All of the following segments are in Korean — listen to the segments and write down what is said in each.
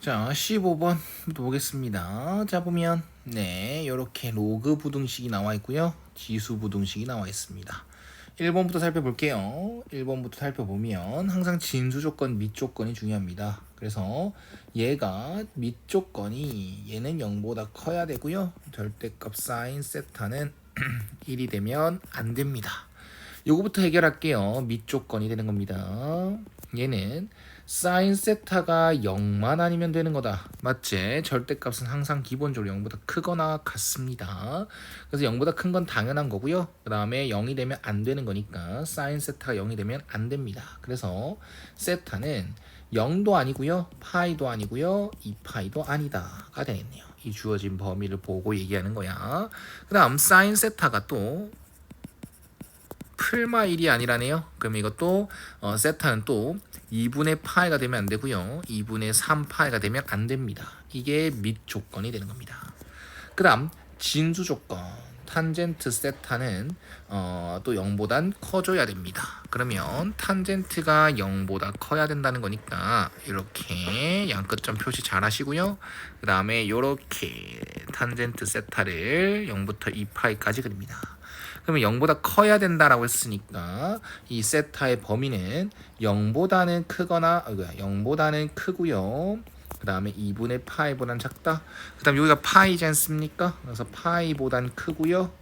자, 15번 보겠습니다. 자, 보면 요렇게 로그 부등식이 나와 있고요. 지수 부등식이 나와 있습니다. 1번부터 살펴볼게요. 1번부터 살펴보면 항상 진수 조건, 밑 조건이 중요합니다. 그래서 얘가 밑 조건이 얘는 0보다 커야 되고요. 절대값 사인 세타는 1이 되면 안 됩니다. 요거부터 해결할게요. 밑 조건이 되는 겁니다. 얘는 사인 세타가 0만 아니면 되는 거다. 맞지? 절대값은 항상 기본적으로 0보다 크거나 같습니다. 그래서 0보다 큰 건 당연한 거고요. 그 다음에 0이 되면 안 되는 거니까 사인 세타가 0이 되면 안 됩니다. 그래서 세타는 0도 아니고요. 파이도 아니고요. 2파이도 아니다가 되겠네요. 이 주어진 범위를 보고 얘기하는 거야. 그 다음 사인 세타가 또 풀마 1이 아니라네요. 그럼 이것도 세타는 또 2분의 파이가 되면 안 되고요. 2분의 3파이가 되면 안 됩니다. 이게 밑 조건이 되는 겁니다. 그 다음 진수 조건. 탄젠트 세타는 또 0보단 커져야 됩니다. 그러면 탄젠트가 0보다 커야 된다는 거니까 이렇게 양끝점 표시 잘 하시고요. 그 다음에 이렇게 탄젠트 세타를 0부터 2파이까지 그립니다. 그러면 0보다 커야 된다라고 했으니까 이 세타의 범위는 0보다는 크거나 0보다는 크고요. 그 다음에 2분의 파이보단 작다. 그 다음 여기가 파이지 않습니까? 그래서 파이보단 크고요.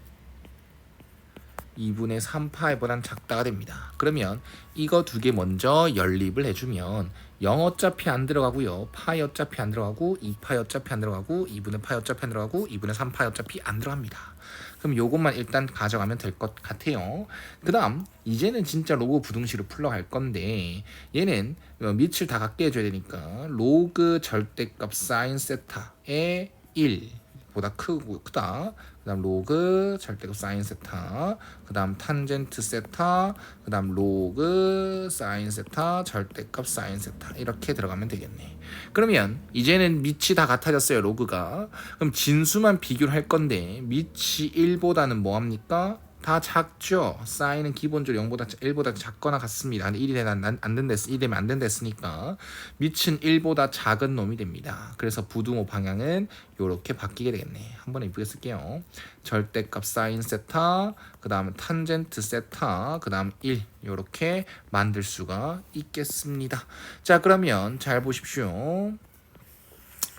2분의 3파이보단 작다가 됩니다. 그러면 이거 두 개 먼저 연립을 해주면 0 어차피 안 들어가고요. 파이 어차피 안 들어가고 2파이 어차피 안 들어가고 2분의 파이 어차피 안 들어가고 2분의 3파이 어차피 안 들어갑니다. 그럼 요것만 일단 가져가면 될 것 같아요. 그 다음 이제는 진짜 로그 부등식을 풀러갈 건데 얘는 밑을 다 갖게 해줘야 되니까 로그 절대값 사인 세타의 1 보다 크다. 그 다음 로그 절대값 사인 세타, 그 다음 탄젠트 세타, 그 다음 로그 사인 세타, 절대값 사인 세타 이렇게 들어가면 되겠네. 그러면 이제는 밑이 다 같아졌어요. 로그가. 그럼 진수만 비교를 할 건데 밑이 1보다는 뭐합니까? 다 작죠. 사인은 기본적으로 0보다 1보다 작거나 같습니다. 근데 1이 되면 안 된다, 1이 되면 안 된다 했으니까 밑은 1보다 작은 놈이 됩니다. 그래서 부등호 방향은 이렇게 바뀌게 되겠네. 한번 이쁘게 쓸게요. 절대값 사인 세타, 그 다음에 탄젠트 세타, 그 다음 1 이렇게 만들 수가 있겠습니다. 자, 그러면 잘 보십시오.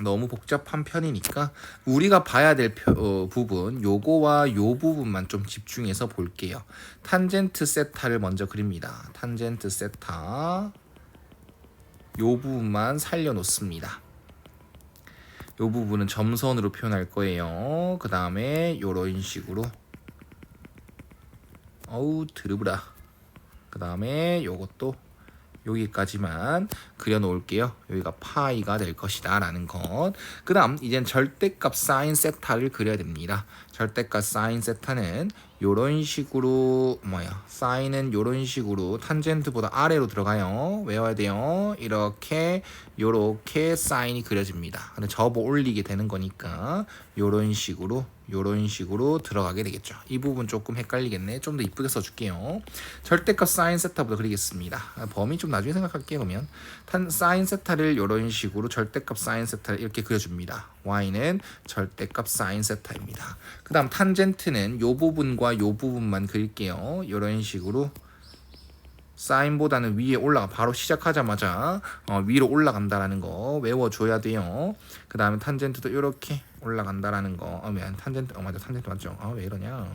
너무 복잡한 편이니까 우리가 봐야 될 부분 요거와 요 부분만 좀 집중해서 볼게요. 탄젠트 세타를 먼저 그립니다. 탄젠트 세타 요 부분만 살려놓습니다. 요 부분은 점선으로 표현할 거예요. 그 다음에 요런 식으로 어우 드르브라. 그 다음에 요것도 여기까지만 그려 놓을게요. 여기가 파이가 될 것이다 라는 것. 그 다음 이젠 절대값 사인 세타를 그려야 됩니다. 절대값 사인 세타는 요런 식으로 사인은 요런 식으로 탄젠트보다 아래로 들어가요. 외워야 돼요. 이렇게 요렇게 사인이 그려집니다. 근데 접어 올리게 되는 거니까 요런 식으로 들어가게 되겠죠. 이 부분 조금 헷갈리겠네. 좀 더 이쁘게 써줄게요. 절대값 사인 세타부터 그리겠습니다. 범위 좀 나중에 생각할게요. 그러면 사인 세타를 이런 식으로 절대값 사인 세타를 이렇게 그려줍니다. y는 절대값 사인 세타입니다. 그 다음 탄젠트는 요 부분과 요 부분만 그릴게요. 이런 식으로 사인보다는 위에 올라가 바로 시작하자마자 위로 올라간다라는 거 외워줘야 돼요. 그 다음에 탄젠트도 이렇게 올라간다라는 거. 탄젠트 맞아, 탄젠트 맞죠? 왜 이러냐?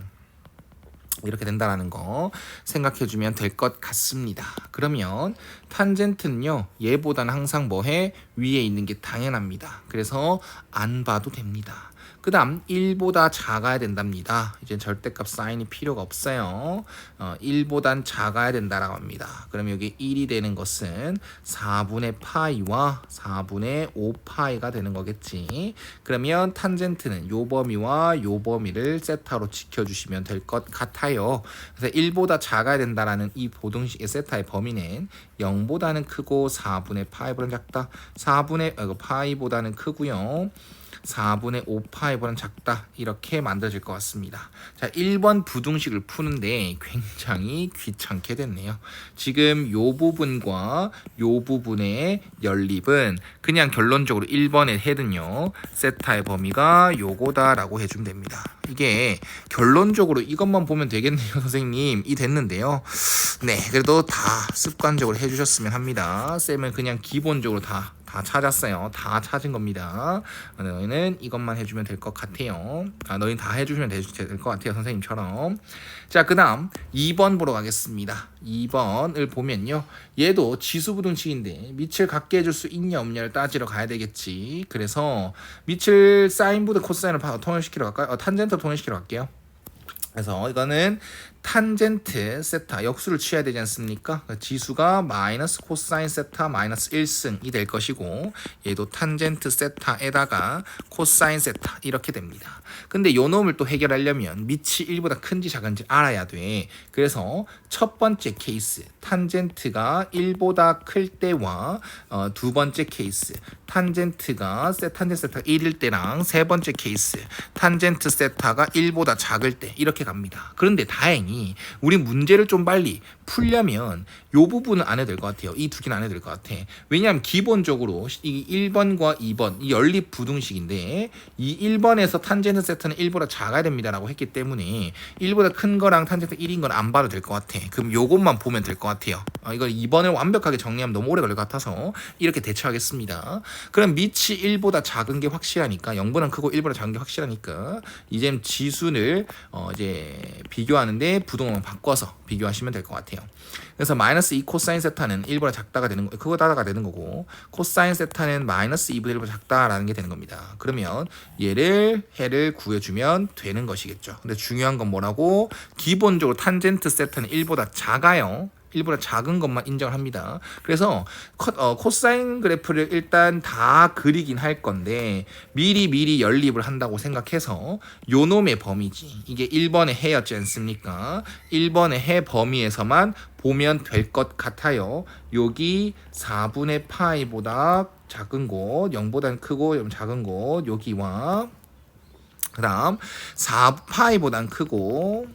이렇게 된다라는 거 생각해주면 될 것 같습니다. 그러면 탄젠트는요 얘보다는 항상 뭐해? 위에 있는 게 당연합니다. 그래서 안 봐도 됩니다. 그 다음 1보다 작아야 된답니다. 이제 절대값 사인이 필요가 없어요. 1보단 작아야 된다라고 합니다. 그럼 여기 1이 되는 것은 4분의 파이와 4분의 5파이가 되는 거겠지. 그러면 탄젠트는 요 범위와 요 범위를 세타로 지켜주시면 될 것 같아요. 그래서 1보다 작아야 된다라는 이 보등식의 세타의 범위는 0보다는 크고 4분의 파이보다는 작다. 4분의 파이보다는 크고요. 4분의 5파이보다는 작다. 이렇게 만들어질 것 같습니다. 자, 1번 부등식을 푸는데 굉장히 귀찮게 됐네요. 지금 요 부분과 요 부분의 연립은 그냥 결론적으로 1번의 해는요. 세타의 범위가 요거다라고 해주면 됩니다. 이게 결론적으로 이것만 보면 되겠네요, 선생님. 이 됐는데요. 네, 그래도 다 습관적으로 해주셨으면 합니다. 쌤은 그냥 기본적으로 다 찾았어요. 다 찾은 겁니다. 너희는 이것만 해주면 될 것 같아요. 너희는 다 해주시면 될 것 같아요, 선생님처럼. 자, 그 다음 2번 보러 가겠습니다. 2번을 보면요. 얘도 지수부등식인데 밑을 갖게 해줄 수 있냐 없냐를 따지러 가야 되겠지. 그래서 밑을 사인보다 코사인을 통일시키러 갈까요? 탄젠트로 통일시키러 갈게요. 그래서 이거는 탄젠트 세타 역수를 취해야 되지 않습니까? 지수가 마이너스 코사인 세타 마이너스 1승이 될 것이고 얘도 탄젠트 세타에다가 코사인 세타 이렇게 됩니다. 근데 요 놈을 또 해결하려면 밑이 1보다 큰지 작은지 알아야 돼. 그래서 첫 번째 케이스 탄젠트가 1보다 클 때와 두 번째 케이스 탄젠트 세타가 1일 때랑 세 번째 케이스 탄젠트 세타가 1보다 작을 때 이렇게 갑니다. 그런데 다행히 우리 문제를 좀 빨리 풀려면 이 부분은 안 해도 될 것 같아요. 이 두 개는 안 해도 될 것 같아. 왜냐하면 기본적으로 이 1번과 2번 이 연립 부등식인데 이 1번에서 탄젠트 세타는 1보다 작아야 됩니다라고 했기 때문에 1보다 큰 거랑 탄젠트 1인 건 안 봐도 될 것 같아. 그럼 요것만 보면 될 것 같아요. 이걸 2번을 완벽하게 정리하면 너무 오래 걸릴 것 같아서 이렇게 대처하겠습니다. 그럼 밑이 1보다 작은 게 확실하니까 0보다 크고 1보다 작은 게 확실하니까 이제 지수를 이제 비교하는데 부동만 바꿔서 비교하시면 될 것 같아요. 그래서 마이너스 2 코사인 세타는 1보다 작다가 되는 거, 그거 다가 되는 거고 코사인 세타는 마이너스 2분의 1보다 작다라는 게 되는 겁니다. 그러면 얘를 해를 구해주면 되는 것이겠죠. 근데 중요한 건 뭐라고? 기본적으로 탄젠트 세타는 1보다 작아요. 1보다 작은 것만 인정을 합니다. 그래서 코사인 그래프를 일단 다 그리긴 할 건데 미리 연립을 한다고 생각해서 요 놈의 범위지. 이게 1번의 해였지 않습니까? 1번의 해 범위에서만 보면 될 것 같아요. 여기 4분의 파이보다 작은 곳, 0보다는 크고 작은 곳 여기와 그 다음 4파이보단 크고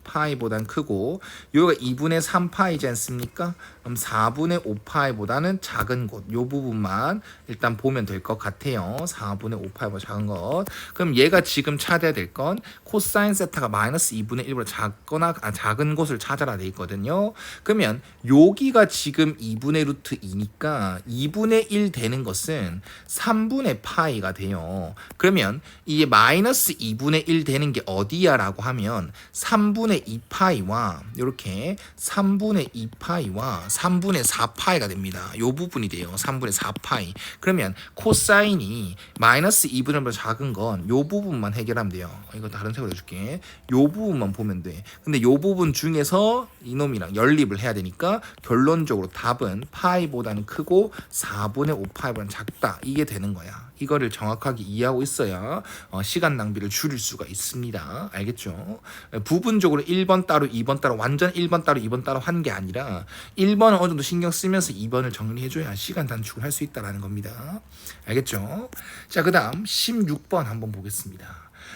파이보단 크고 요가 2분의 3파이지 않습니까? 그럼 4분의 5파이보다는 작은 곳 요 부분만 일단 보면 될 것 같아요. 4분의 5파이보다 작은 것. 그럼 얘가 지금 찾아야 될 건 코사인 세타가 마이너스 2분의 1보다 작은 곳을 찾아라 돼 있거든요. 그러면 여기가 지금 2분의 루트 2니까 2분의 1 되는 것은 3분의 파이가 돼요. 그러면 이게 마이너스 2분의 1 되는 게 어디야 라고 하면 3분의 2파이와 이렇게 3분의 2파이와 3분의 4파이가 됩니다. 이 부분이 돼요. 3분의 4파이. 그러면 코사인이 마이너스 2분의 1보다 작은 건 이 부분만 해결하면 돼요. 이거 다른 색으로 해줄게. 이 부분만 보면 돼. 근데 이 부분 중에서 이놈이랑 연립을 해야 되니까 결론적으로 답은 파이보다는 크고 4분의 5파이보다는 작다. 이게 되는 거야. 이거를 정확하게 이해하고 있어야 시간 낭비를 줄일 수가 있습니다. 알겠죠? 부분적으로 1번 따로 2번 따로 완전 1번 따로 2번 따로 한 게 아니라 1번을 어느 정도 신경 쓰면서 2번을 정리해줘야 시간 단축을 할 수 있다는 겁니다. 알겠죠? 자, 그 다음 16번 한번 보겠습니다.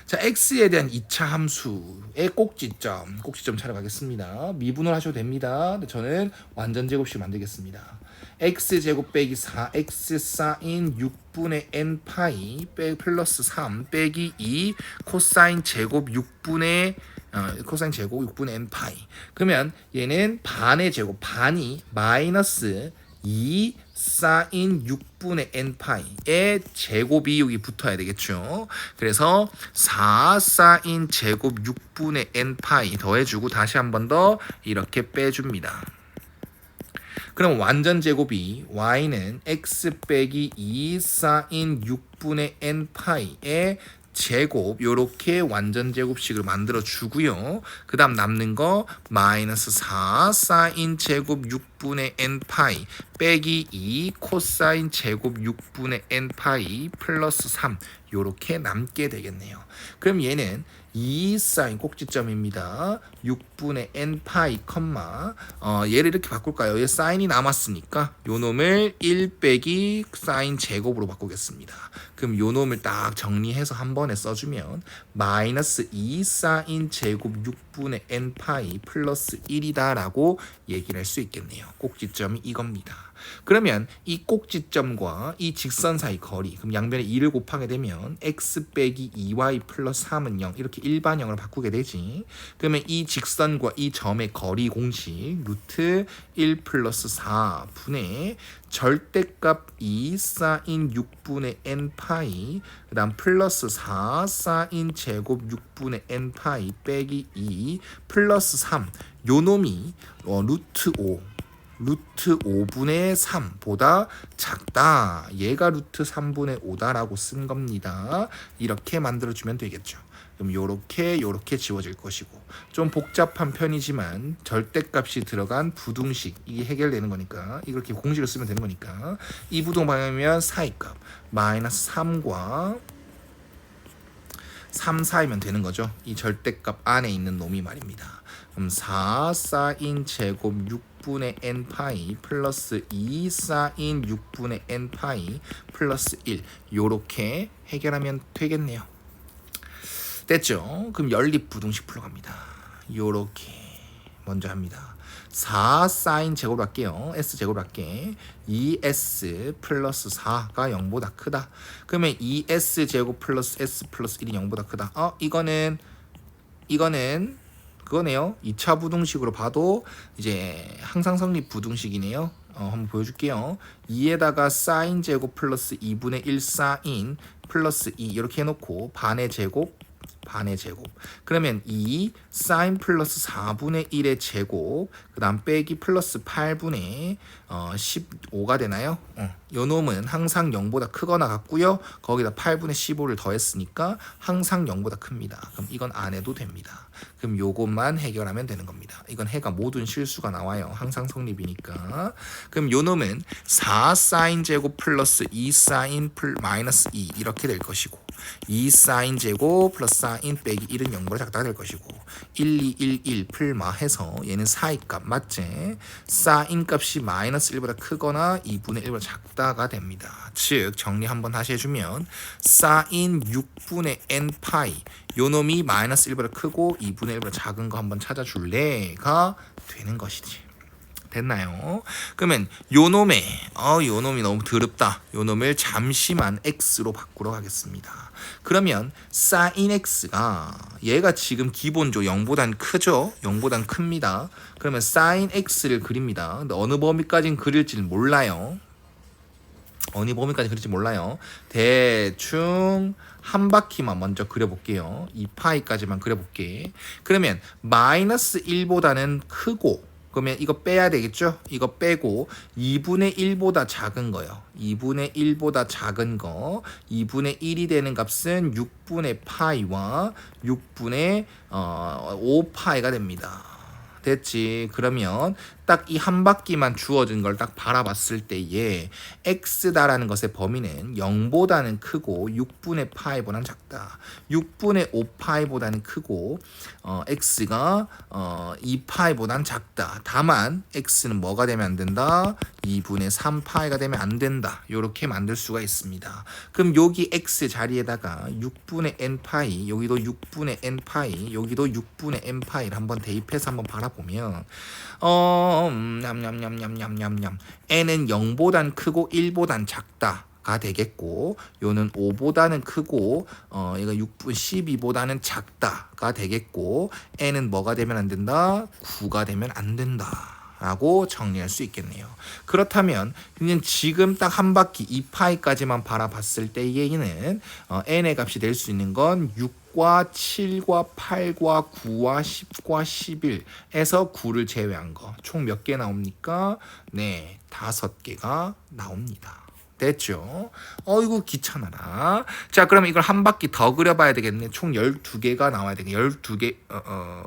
자, x에 대한 2차 함수의 꼭지점 찾아가겠습니다. 미분을 하셔도 됩니다. 근데 저는 완전 제곱식 만들겠습니다. x제곱 빼기 4x 사인 6분의 n 파이 플러스 3 빼기 2 코사인 제곱 6분의 n 파이. 그러면 얘는 반의 제곱, 반이 마이너스 2 사인 6분의 n 파이의 제곱이 여기 붙어야 되겠죠. 그래서 4 사인 제곱 6분의 n 파이 더해주고 다시 한 번 더 이렇게 빼줍니다. 그럼 완전 제곱이 y는 x 빼기 2 사인 6분의 n 파이의 제곱 요렇게 완전 제곱식을 만들어 주고요. 그 다음 남는 거 마이너스 4 사인 제곱 6분의 n 파이 빼기 2 코사인 제곱 6분의 n 파이 플러스 3 요렇게 남게 되겠네요. 그럼 얘는 2 사인 꼭지점입니다. 6분의 n 파이 컴마 얘를 이렇게 바꿀까요? 얘 사인이 남았으니까 요 놈을 1 빼기 사인 제곱으로 바꾸겠습니다. 그럼 요 놈을 딱 정리해서 한 번에 써주면 마이너스 2 사인 제곱 6분의 n 파이 플러스 1이다 라고 얘기를 할 수 있겠네요. 꼭지점이 이겁니다. 그러면 이 꼭지점과 이 직선 사이 거리, 그럼 양변에 2를 곱하게 되면 x 빼기 2y 플러스 3은 0 이렇게 일반형으로 바꾸게 되지. 그러면 이 직선과 이 점의 거리 공식 루트 1 플러스 4분의 절대값 2 사인 6분의 n 파이 그 다음 플러스 4 사인 제곱 6분의 n 파이 빼기 2 플러스 3 요 놈이 루트 5분의 3보다 작다. 얘가 루트 3분의 5다라고 쓴 겁니다. 이렇게 만들어주면 되겠죠. 그럼 요렇게 지워질 것이고 좀 복잡한 편이지만 절대값이 들어간 부등식 이게 해결되는 거니까 이렇게 공식을 쓰면 되는 거니까 이 부등 방향이면 사이값 마이너스 3과 3 사이면 되는 거죠. 이 절대값 안에 있는 놈이 말입니다. 그럼 4 사인 제곱 6분의 n 파이 플러스 2 사인 6분의 n 파이 플러스 1 요렇게 해결하면 되겠네요. 됐죠? 그럼 연립부등식 풀어갑니다. 요렇게 먼저 합니다. 4 사인 제곱 할게요. s 제곱 할게. 2s 플러스 4가 0보다 크다. 그러면 2s 제곱 플러스 s 플러스 1이 0보다 크다. 이거는 그거네요. 2차 부등식으로 봐도 이제 항상 성립 부등식이네요. 한번 보여줄게요. 2에다가 사인 제곱 플러스 2분의 1 사인 플러스 2 이렇게 해놓고 반의 제곱 그러면 2 사인 플러스 4분의 1의 제곱 그 다음 빼기 플러스 8분의 15가 되나요? 요 놈은 항상 0보다 크거나 같고요. 거기다 8분의 15를 더했으니까 항상 0보다 큽니다. 그럼 이건 안 해도 됩니다. 그럼 요것만 해결하면 되는 겁니다. 이건 해가 모든 실수가 나와요. 항상 성립이니까. 그럼 요 놈은 4 사인 제곱 플러스 2 사인 마이너스 2 이렇게 될 것이고 2 사인 제곱 플러스 사인 빼기 1은 0보다 작다가 될 것이고 1, 2, 1, 1 풀마 해서 얘는 사이값 맞지? 사인 값이 마이너스 1보다 크거나 2분의 1보다 작다가 됩니다. 즉 정리 한번 다시 해주면 사인 6분의 n 파이 요 놈이 마이너스 1보다 크고 2분의 1보다 작은 거 한번 찾아줄래가 되는 것이지. 됐나요? 그러면 요 놈이 너무 더럽다. 요 놈을 잠시만 x로 바꾸러 가겠습니다. 그러면 sin x가 얘가 지금 기본적으로 0보단 크죠? 0보단 큽니다. 그러면 sin x를 그립니다. 근데 어느 범위까지는 그릴지는 몰라요. 대충 한 바퀴만 먼저 그려볼게요. 2파이까지만 그려볼게. 그러면 마이너스 1보다는 크고 그러면 이거 빼야 되겠죠? 이거 빼고 2분의 1보다 작은 거요. 2분의 1보다 작은 거 2분의 1이 되는 값은 6분의 파이와 6분의 5파이가 됩니다. 됐지? 그러면 딱 이 한 바퀴만 주어진 걸 딱 바라봤을 때에 x다라는 것의 범위는 0보다는 크고 6분의 파이보다는 작다. 6분의 5파이보다는 크고 x가 2파이보다는 작다. 다만 x는 뭐가 되면 안 된다? 2분의 3파이가 되면 안 된다. 이렇게 만들 수가 있습니다. 그럼 여기 x 자리에다가 6분의 n파이 여기도 6분의 n파이 여기도 6분의 n파이를 한번 대입해서 한번 바라보면 n은 0보단 크고 1보단 작다가 되겠고 요는 5보다는 크고 얘가 6분 12보다는 작다가 되겠고 n은 뭐가 되면 안 된다? 9가 되면 안 된다. 라고 정리할 수 있겠네요. 그렇다면 그냥 지금 딱 한 바퀴 2파이까지만 바라봤을 때 얘는 n의 값이 될 수 있는 건 6과 7과 8과 9와 10과 11에서 9를 제외한 거 총 몇 개 나옵니까? 네, 5개가 나옵니다. 됐죠? 어이구 귀찮아라. 자, 그럼 이걸 한 바퀴 더 그려봐야 되겠네. 총 12개가 나와야 되겠네. 12개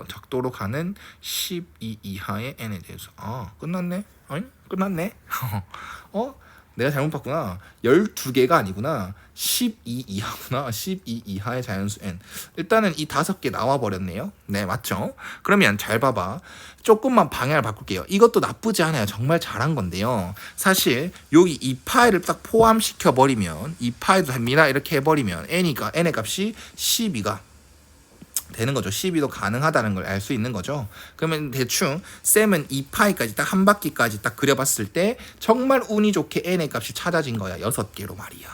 적도로 가는 12 이하의 n에 대해서. 끝났네? 끝났네? 내가 잘못 봤구나. 12개가 아니구나. 12 이하구나. 12 이하의 자연수 n. 일단은 이 5개 나와 버렸네요. 네, 맞죠? 그러면 잘 봐봐. 조금만 방향을 바꿀게요. 이것도 나쁘지 않아요. 정말 잘한 건데요. 사실 여기 이 파일을 딱 포함시켜 버리면 이 파일도 됩니다. 이렇게 해버리면 n의 값이 12가 되는 거죠. 12도 가능하다는 걸 알 수 있는 거죠. 그러면 대충 쌤은 이 파이까지 딱 한 바퀴까지 딱 그려봤을 때 정말 운이 좋게 n의 값이 찾아진 거야. 6개로 말이야.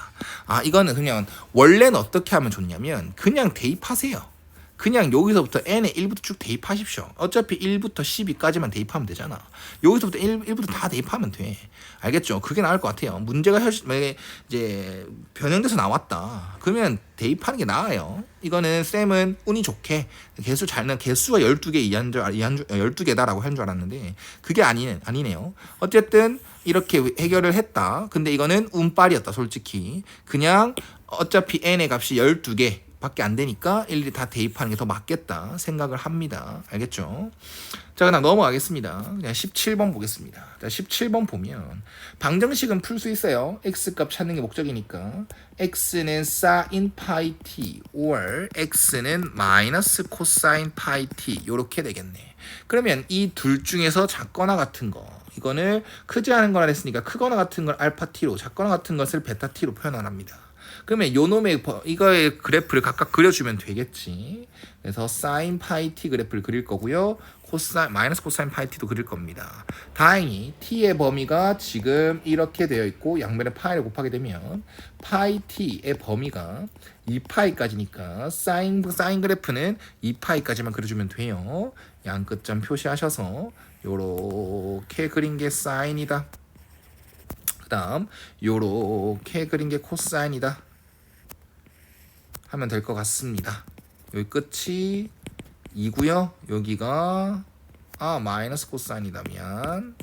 아, 이거는 그냥 원래는 어떻게 하면 좋냐면 그냥 대입하세요. 그냥 여기서부터 n의 1부터 쭉 대입하십시오. 어차피 1부터 12까지만 대입하면 되잖아. 여기서부터 1부터 다 대입하면 돼. 알겠죠? 그게 나을 것 같아요. 문제가 만약에 이제 변형돼서 나왔다. 그러면 대입하는 게 나아요. 이거는 쌤은 운이 좋게 개수가 12개 이한 12개다라고 한 줄 알았는데 그게 아니네요. 어쨌든 이렇게 해결을 했다. 근데 이거는 운빨이었다, 솔직히. 그냥 어차피 n의 값이 12개 밖에 안 되니까 일일이 다 대입하는 게 더 맞겠다 생각을 합니다. 알겠죠? 자, 그다음 넘어가겠습니다. 그냥 17번 보겠습니다. 자, 17번 보면 방정식은 풀 수 있어요. x값 찾는 게 목적이니까 x는 sin 파이 t or x는 마이너스 코사인 파이 t 요렇게 되겠네. 그러면 이 둘 중에서 작거나 같은 거 이거는 크지 않은 거라 했으니까 크거나 같은 걸 알파 t로 작거나 같은 것을 베타 t로 표현합니다. 그러면 요놈의 이거의 그래프를 각각 그려주면 되겠지. 그래서 sin 파이 t 그래프를 그릴 거고요. 마이너스 코사인 파이 t도 그릴 겁니다. 다행히 t의 범위가 지금 이렇게 되어 있고 양면에 파이를 곱하게 되면 파이 t의 범위가 2파이까지니까 사인 그래프는 2파이까지만 그려주면 돼요. 양 끝점 표시하셔서 요렇게 그린 게 사인이다. 그 다음 요렇게 그린 게 코사인이다 하면 될 것 같습니다. 여기 끝이 2고요. 여기가 마이너스 코사인이다면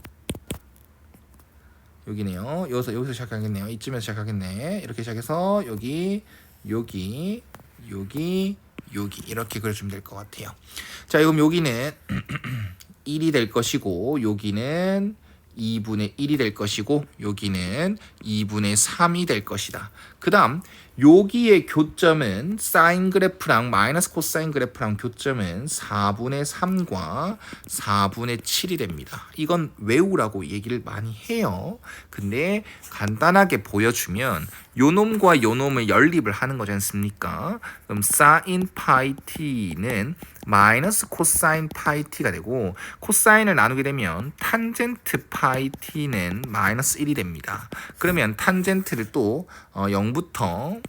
여기네요. 여기서 시작하겠네요. 이쯤에서 시작하겠네. 이렇게 시작해서 여기 이렇게 그려주면 될 것 같아요. 자, 그럼 여기는 1이 될 것이고 여기는 2분의 1이 될 것이고 여기는 2분의 3이 될 것이다. 그 다음 여기의 교점은 사인 그래프랑 마이너스 코사인 그래프랑 교점은 4분의 3과 4분의 7이 됩니다. 이건 외우라고 얘기를 많이 해요. 근데 간단하게 보여주면 요놈과 요놈을 연립을 하는 거지 않습니까? 그럼 사인 파이 t는 마이너스 코사인 파이 t가 되고 코사인을 나누게 되면 탄젠트 파이 t는 마이너스 1이 됩니다. 그러면 탄젠트를 또 0부터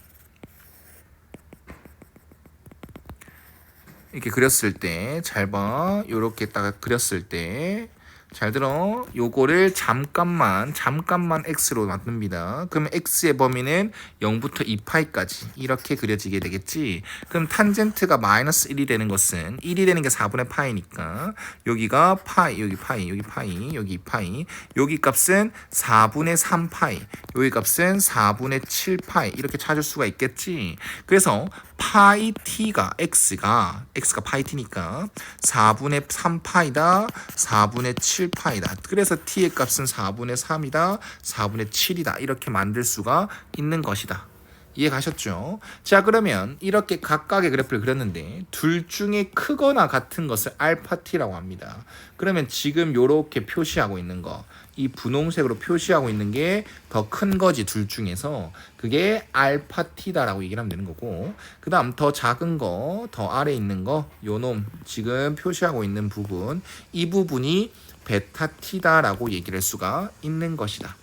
이렇게 그렸을 때 잘 봐. 요렇게 딱 그렸을 때 잘 들어. 요거를 잠깐만 x로 만듭니다. 그러면 x의 범위는 0부터 2파이까지 이렇게 그려지게 되겠지. 그럼 탄젠트가 마이너스 1이 되는 것은 1이 되는 게 4분의 파이니까 여기가 파이, 여기 파이, 여기 파이, 여기 2파이, 여기 값은 4분의 3파이, 여기 값은 4분의 7파이 이렇게 찾을 수가 있겠지. 그래서 파이 t가 x가 파이 t니까 4분의 3파이다 4분의 7파이다. 그래서 t의 값은 4분의 3이다 4분의 7이다 이렇게 만들 수가 있는 것이다. 이해 가셨죠? 자, 그러면 이렇게 각각의 그래프를 그렸는데 둘 중에 크거나 같은 것을 알파 t라고 합니다. 그러면 지금 요렇게 표시하고 있는 거, 이 분홍색으로 표시하고 있는 게 더 큰 거지. 둘 중에서 그게 알파 t다라고 얘기를 하면 되는 거고, 그 다음 더 작은 거, 더 아래에 있는 거, 요놈 지금 표시하고 있는 부분, 이 부분이 베타 t다라고 얘기를 할 수가 있는 것이다.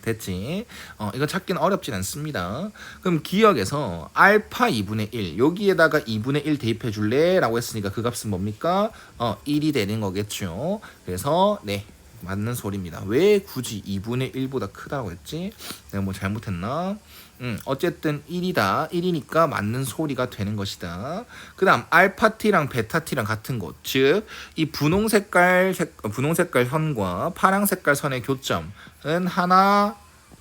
됐지? 이거 찾기는 어렵진 않습니다. 그럼 기억에서 알파 2분의 1 여기에다가 2분의 1 대입해 줄래? 라고 했으니까 그 값은 뭡니까? 1이 되는 거겠죠. 그래서 네, 맞는 소리입니다. 왜 굳이 2분의 1보다 크다고 했지? 내가 뭐 잘못했나? 어쨌든 1이다. 1이니까 맞는 소리가 되는 것이다. 그 다음 알파 t랑 베타 t랑 같은 곳, 즉 이 분홍 색깔 선과 파랑 색깔 선의 교점은 하나,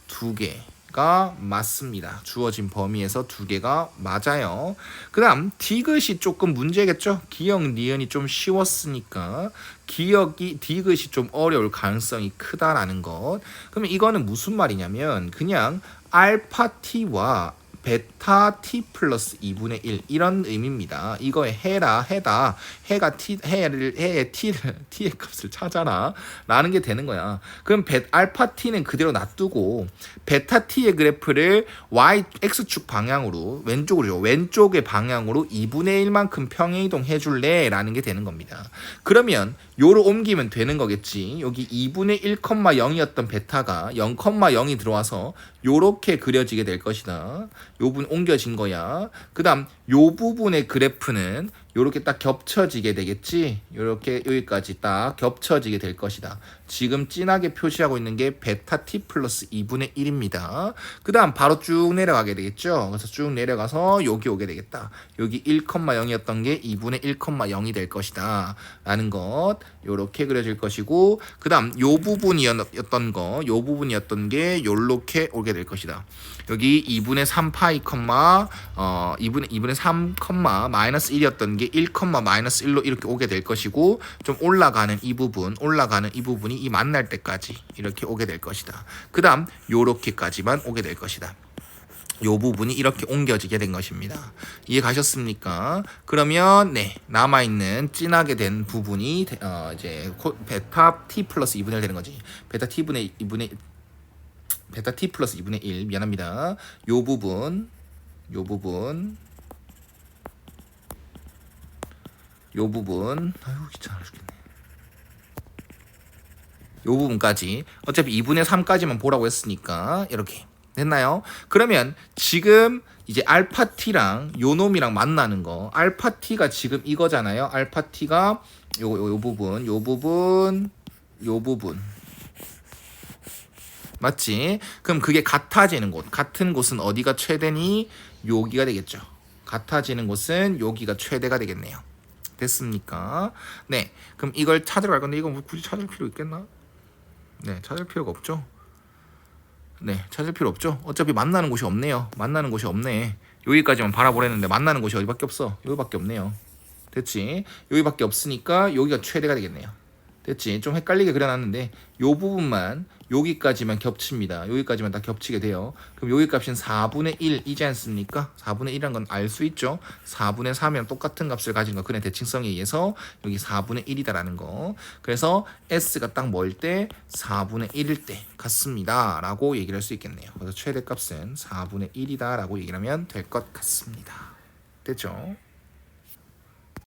두 개. 개가 맞습니다. 주어진 범위에서 두 개가 맞아요. 그 다음 디귿이 조금 문제겠죠. 기역 니은이 좀 쉬웠으니까 기역이 디귿이 좀 어려울 가능성이 크다라는 것. 그러면 이거는 무슨 말이냐면 그냥 알파 t와 베타 t 플러스 2분의 1 이런 의미입니다. 이거에 해다 해가 해의 t의 값을 찾아라 라는 게 되는 거야. 그럼 알파 t는 그대로 놔두고 베타 t의 그래프를 x축 방향으로 왼쪽의 방향으로 2분의 1만큼 평행이동 해줄래 라는 게 되는 겁니다. 그러면 요로 옮기면 되는 거겠지. 여기 2분의 1,0이었던 베타가 0,0이 들어와서 요렇게 그려지게 될 것이다. 요 부분 옮겨진 거야. 그 다음 요 부분의 그래프는 요렇게 딱 겹쳐지게 되겠지. 요렇게 여기까지 딱 겹쳐지게 될 것이다. 지금 진하게 표시하고 있는 게 베타 t 플러스 2분의 1입니다. 그 다음 바로 쭉 내려가게 되겠죠. 그래서 쭉 내려가서 여기 오게 되겠다. 여기 1,0이었던 게 2분의 1,0이 될 것이다. 라는 것 요렇게 그려질 것이고 그 다음 요 부분이었던 게 요렇게 오게 될 것이다. 여기 2분의 3 파이 2분의 3 마이너스 1이었던 게 1, 마이너스 1로 이렇게 오게 될 것이고 좀 올라가는 이 부분이 이 만날 때까지 이렇게 오게 될 것이다. 그 다음 요렇게까지만 오게 될 것이다. 요 부분이 이렇게 옮겨지게 된 것입니다. 이해 가셨습니까? 그러면 네 남아있는 진하게 된 부분이 이제 베타 t 플러스 2분의 1 되는 거지. 베타 t 플러스 2분의 1 미안합니다. 요 부분 아유 귀찮아 죽겠네. 요 부분까지 어차피 2분의 3까지만 보라고 했으니까 이렇게 됐나요? 그러면 지금 이제 알파 t랑 요 놈이랑 만나는 거 알파 t가 지금 이거잖아요. 알파 t가 요 부분 맞지? 그럼 그게 같은 곳은 어디가 최대니? 여기가 되겠죠. 같아지는 곳은 여기가 최대가 되겠네요. 됐습니까? 네, 그럼 이걸 찾으러 갈 건데 이거 뭐 굳이 찾을 필요 있겠나? 네, 찾을 필요가 없죠. 네, 찾을 필요 없죠. 어차피 만나는 곳이 없네요. 만나는 곳이 없네. 여기까지만 바라보랬는데 만나는 곳이 어디밖에 없어. 여기밖에 없네요. 됐지? 여기밖에 없으니까 여기가 최대가 되겠네요. 됐지? 좀 헷갈리게 그려놨는데 요 부분만 여기까지만 겹칩니다. 여기까지만 다 겹치게 돼요. 그럼 여기 값은 4분의 1이지 않습니까? 4분의 1이란 건 알 수 있죠. 4분의 3이랑 똑같은 값을 가진 거 그냥 대칭성에 의해서 여기 4분의 1이다라는 거. 그래서 S가 딱 뭐일 때 4분의 1일 때 같습니다. 라고 얘기를 할 수 있겠네요. 그래서 최대값은 4분의 1이다 라고 얘기를 하면 될 것 같습니다. 됐죠?